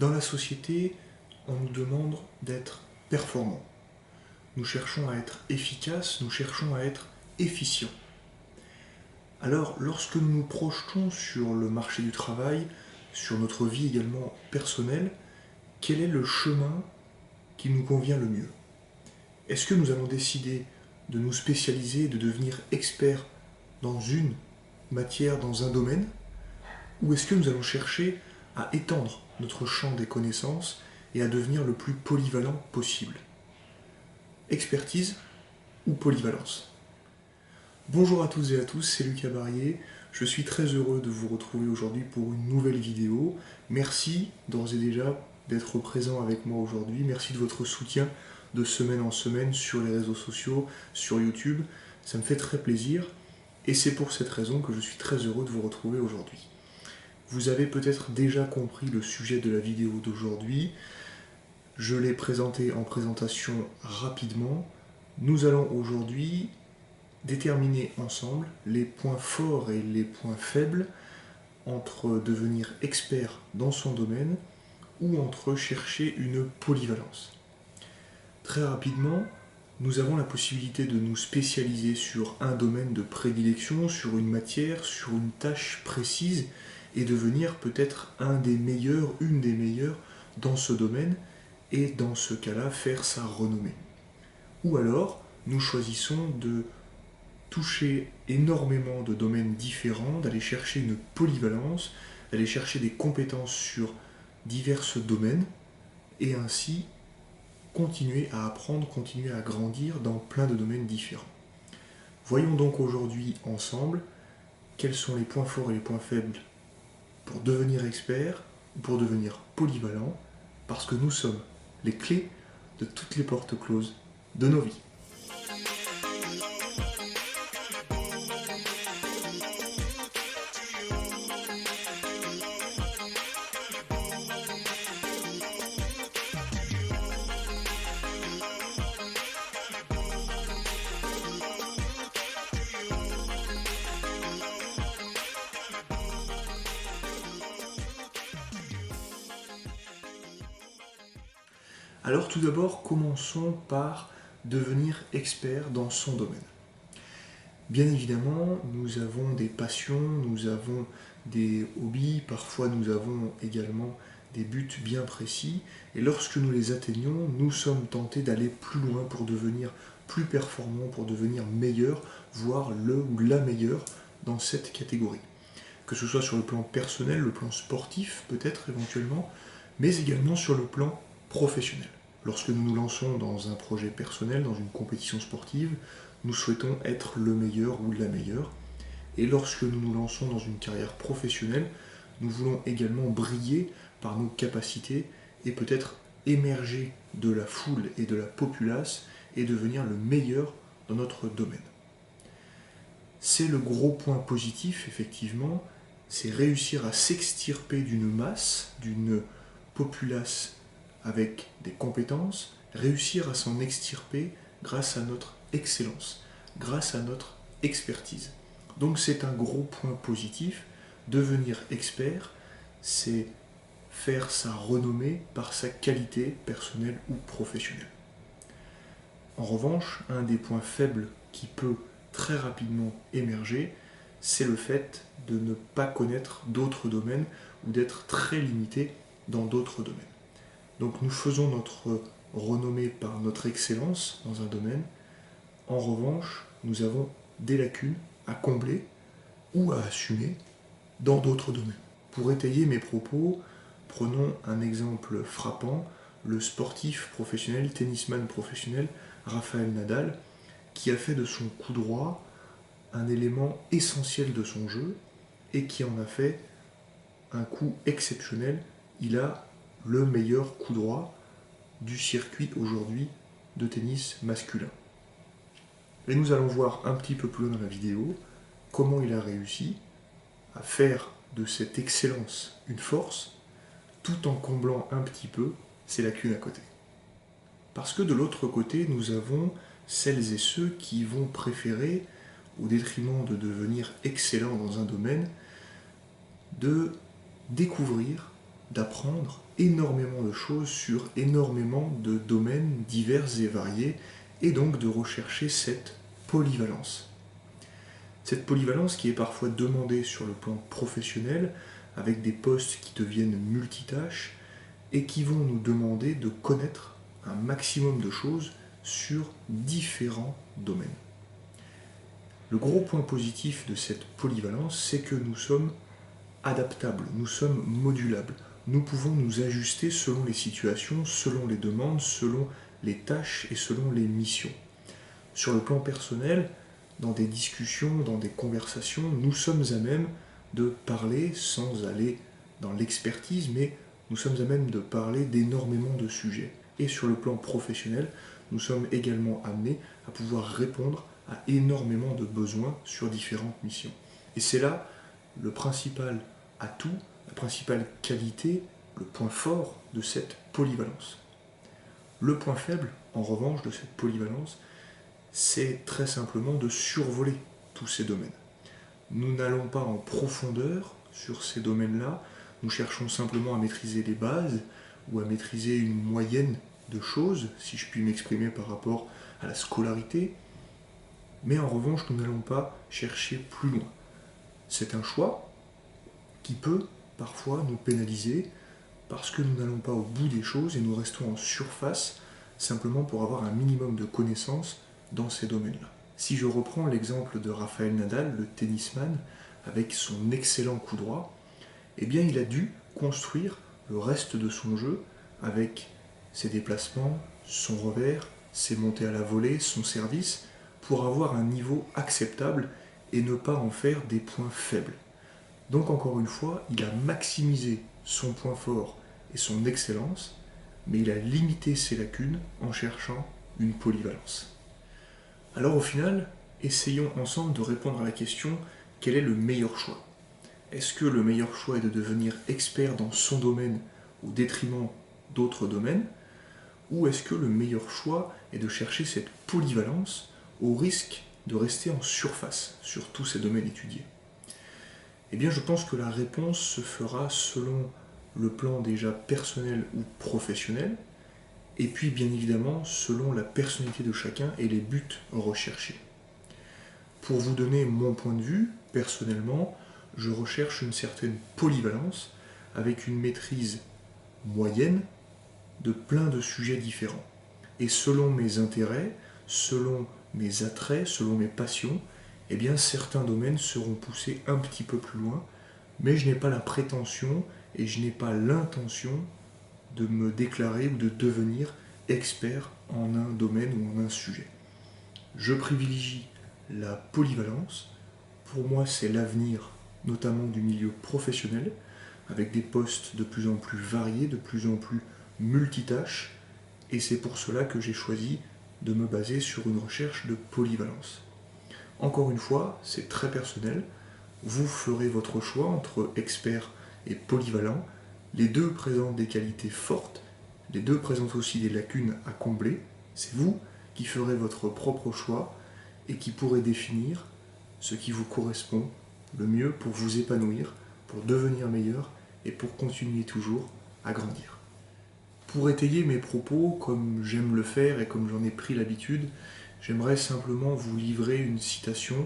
Dans la société, on nous demande d'être performants. Nous cherchons à être efficaces, nous cherchons à être efficients. Alors, lorsque nous nous projetons sur le marché du travail, sur notre vie également personnelle, quel est le chemin qui nous convient le mieux? Est-ce que nous allons décider de nous spécialiser, de devenir experts dans une matière, dans un domaine? Ou est-ce que nous allons chercher à étendre notre champ des connaissances et à devenir le plus polyvalent possible? Expertise ou polyvalence? Bonjour à tous et à tous, c'est Lucas Barrier. Je suis très heureux de vous retrouver aujourd'hui pour une nouvelle vidéo. Merci d'ores et déjà d'être présent avec moi aujourd'hui. Merci de votre soutien de semaine en semaine sur les réseaux sociaux, sur YouTube. Ça me fait très plaisir et c'est pour cette raison que je suis très heureux de vous retrouver aujourd'hui. Vous avez peut-être déjà compris le sujet de la vidéo d'aujourd'hui. Je l'ai présenté en présentation rapidement. Nous allons aujourd'hui déterminer ensemble les points forts et les points faibles entre devenir expert dans son domaine ou entre chercher une polyvalence. Très rapidement, nous avons la possibilité de nous spécialiser sur un domaine de prédilection, sur une matière, sur une tâche précise et devenir peut-être un des meilleurs, une des meilleures dans ce domaine et dans ce cas-là faire sa renommée. Ou alors, nous choisissons de toucher énormément de domaines différents, d'aller chercher une polyvalence, d'aller chercher des compétences sur divers domaines et ainsi continuer à apprendre, continuer à grandir dans plein de domaines différents. Voyons donc aujourd'hui ensemble quels sont les points forts et les points faibles pour devenir expert ou pour devenir polyvalent, parce que nous sommes les clés de toutes les portes closes de nos vies. Alors tout d'abord, commençons par devenir expert dans son domaine. Bien évidemment, nous avons des passions, nous avons des hobbies, parfois nous avons également des buts bien précis, et lorsque nous les atteignons, nous sommes tentés d'aller plus loin pour devenir plus performants, pour devenir meilleurs, voire le ou la meilleure dans cette catégorie. Que ce soit sur le plan personnel, le plan sportif peut-être éventuellement, mais également sur le plan professionnel. Lorsque nous nous lançons dans un projet personnel, dans une compétition sportive, nous souhaitons être le meilleur ou la meilleure. Et lorsque nous nous lançons dans une carrière professionnelle, nous voulons également briller par nos capacités et peut-être émerger de la foule et de la populace et devenir le meilleur dans notre domaine. C'est le gros point positif, effectivement, c'est réussir à s'extirper d'une masse, d'une populace avec des compétences, réussir à s'en extirper grâce à notre excellence, grâce à notre expertise. Donc c'est un gros point positif. Devenir expert, c'est faire sa renommée par sa qualité personnelle ou professionnelle. En revanche, un des points faibles qui peut très rapidement émerger, c'est le fait de ne pas connaître d'autres domaines ou d'être très limité dans d'autres domaines. Donc nous faisons notre renommée par notre excellence dans un domaine. En revanche, nous avons des lacunes à combler ou à assumer dans d'autres domaines. Pour étayer mes propos, prenons un exemple frappant, le sportif professionnel, tennisman professionnel, Rafael Nadal, qui a fait de son coup droit un élément essentiel de son jeu et qui en a fait un coup exceptionnel. Il a le meilleur coup droit du circuit aujourd'hui de tennis masculin. Et nous allons voir un petit peu plus loin dans la vidéo comment il a réussi à faire de cette excellence une force tout en comblant un petit peu ses lacunes à côté. Parce que de l'autre côté, nous avons celles et ceux qui vont préférer, au détriment de devenir excellents dans un domaine, de découvrir d'apprendre énormément de choses sur énormément de domaines divers et variés, et donc de rechercher cette polyvalence. Cette polyvalence qui est parfois demandée sur le plan professionnel, avec des postes qui deviennent multitâches, et qui vont nous demander de connaître un maximum de choses sur différents domaines. Le gros point positif de cette polyvalence, c'est que nous sommes adaptables, nous sommes modulables. Nous pouvons nous ajuster selon les situations, selon les demandes, selon les tâches et selon les missions. Sur le plan personnel, dans des discussions, dans des conversations, nous sommes à même de parler sans aller dans l'expertise, mais nous sommes à même de parler d'énormément de sujets. Et sur le plan professionnel, nous sommes également amenés à pouvoir répondre à énormément de besoins sur différentes missions. Et c'est là le principal atout, la principale qualité, le point fort de cette polyvalence. Le point faible, en revanche, de cette polyvalence, c'est très simplement de survoler tous ces domaines. Nous n'allons pas en profondeur sur ces domaines-là, nous cherchons simplement à maîtriser les bases ou à maîtriser une moyenne de choses, si je puis m'exprimer par rapport à la scolarité, mais en revanche, nous n'allons pas chercher plus loin. C'est un choix qui peut parfois nous pénaliser parce que nous n'allons pas au bout des choses et nous restons en surface simplement pour avoir un minimum de connaissances dans ces domaines-là. Si je reprends l'exemple de Rafael Nadal, le tennisman, avec son excellent coup droit, eh bien il a dû construire le reste de son jeu avec ses déplacements, son revers, ses montées à la volée, son service, pour avoir un niveau acceptable et ne pas en faire des points faibles. Donc encore une fois, il a maximisé son point fort et son excellence, mais il a limité ses lacunes en cherchant une polyvalence. Alors au final, essayons ensemble de répondre à la question, quel est le meilleur choix ? Est-ce que le meilleur choix est de devenir expert dans son domaine au détriment d'autres domaines ? Ou est-ce que le meilleur choix est de chercher cette polyvalence au risque de rester en surface sur tous ces domaines étudiés ? Eh bien, je pense que la réponse se fera selon le plan déjà personnel ou professionnel, et puis bien évidemment selon la personnalité de chacun et les buts recherchés. Pour vous donner mon point de vue, personnellement, je recherche une certaine polyvalence avec une maîtrise moyenne de plein de sujets différents. Et selon mes intérêts, selon mes attraits, selon mes passions, eh bien certains domaines seront poussés un petit peu plus loin, mais je n'ai pas la prétention et je n'ai pas l'intention de me déclarer ou de devenir expert en un domaine ou en un sujet. Je privilégie la polyvalence. Pour moi, c'est l'avenir, notamment du milieu professionnel, avec des postes de plus en plus variés, de plus en plus multitâches, et c'est pour cela que j'ai choisi de me baser sur une recherche de polyvalence. Encore une fois, c'est très personnel, vous ferez votre choix entre expert et polyvalent, les deux présentent des qualités fortes, les deux présentent aussi des lacunes à combler, c'est vous qui ferez votre propre choix et qui pourrez définir ce qui vous correspond le mieux pour vous épanouir, pour devenir meilleur et pour continuer toujours à grandir. Pour étayer mes propos, comme j'aime le faire et comme j'en ai pris l'habitude, j'aimerais simplement vous livrer une citation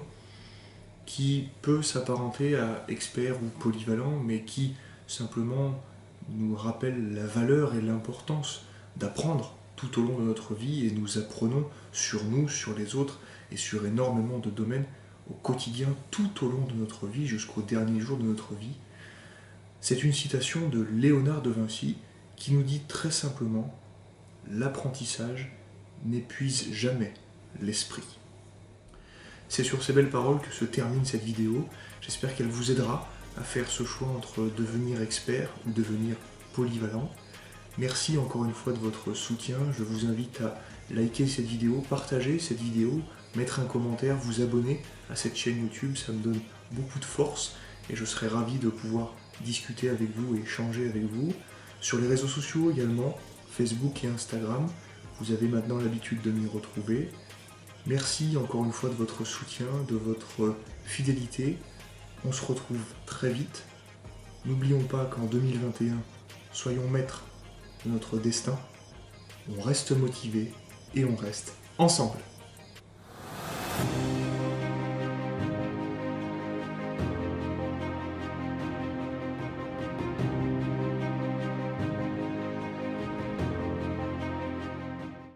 qui peut s'apparenter à expert ou polyvalent, mais qui simplement nous rappelle la valeur et l'importance d'apprendre tout au long de notre vie, et nous apprenons sur nous, sur les autres et sur énormément de domaines au quotidien tout au long de notre vie jusqu'au dernier jour de notre vie. C'est une citation de Léonard de Vinci qui nous dit très simplement « L'apprentissage n'épuise jamais l'esprit ». C'est sur ces belles paroles que se termine cette vidéo. J'espère qu'elle vous aidera à faire ce choix entre devenir expert ou devenir polyvalent. Merci encore une fois de votre soutien. Je vous invite à liker cette vidéo, partager cette vidéo, mettre un commentaire, vous abonner à cette chaîne YouTube. Ça me donne beaucoup de force et je serai ravi de pouvoir discuter avec vous et échanger avec vous. Sur les réseaux sociaux également, Facebook et Instagram, vous avez maintenant l'habitude de m'y retrouver. Merci encore une fois de votre soutien, de votre fidélité. On se retrouve très vite. N'oublions pas qu'en 2021, soyons maîtres de notre destin, on reste motivé et on reste ensemble.